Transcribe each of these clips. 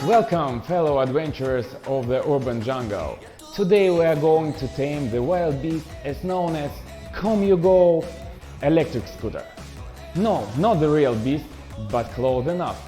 Welcome, fellow adventurers of the urban jungle. Today we are going to tame the wild beast as known as Come You Go Electric Scooter. No, not the real beast, but close enough.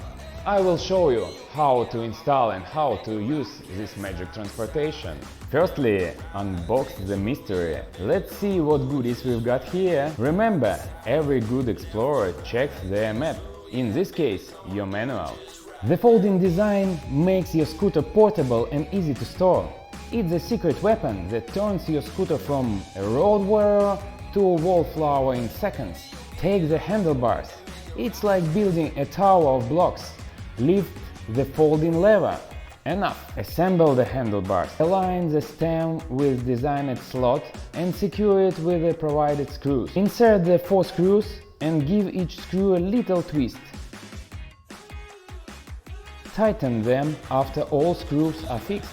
I will show you how to install and how to use this magic transportation. Firstly, unbox the mystery. Let's see what goodies we've got here. Remember, every good explorer checks their map, in this case, your manual. The folding design makes your scooter portable and easy to store. It's a secret weapon that turns your scooter from a road warrior to a wallflower in seconds. Take the handlebars. It's like building a tower of blocks. Lift the folding lever. Enough. Assemble the handlebars. Align the stem with designed slot and secure it with the provided screws. Insert the 4 screws and give each screw a little twist. Tighten them after all screws are fixed.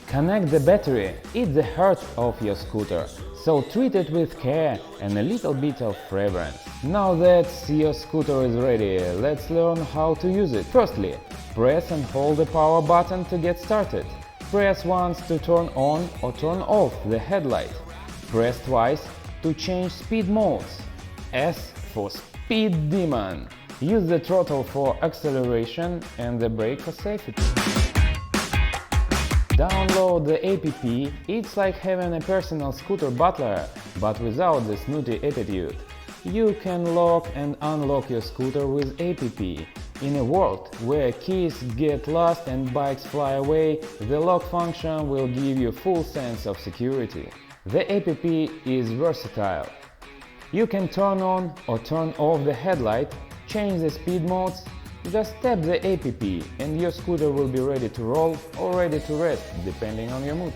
Connect the battery. It's the heart of your scooter, so treat it with care and a little bit of reverence. Now that your scooter is ready, let's learn how to use it. Firstly, press and hold the power button to get started. Press once to turn on or turn off the headlight. Press twice to change speed modes. S for Speed Demon. Use the throttle for acceleration and the brake for safety. Download the app. It's like having a personal scooter butler, but without the snooty attitude. You can lock and unlock your scooter with app. In a world where keys get lost and bikes fly away, the lock function will give you full sense of security. The app is versatile. You can turn on or turn off the headlight, change the speed modes. Just tap the app and your scooter will be ready to roll or ready to rest, depending on your mood.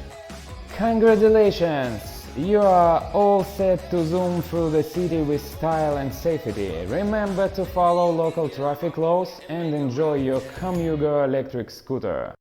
Congratulations! You are all set to zoom through the city with style and safety. Remember to follow local traffic laws and enjoy your Come You Go electric scooter.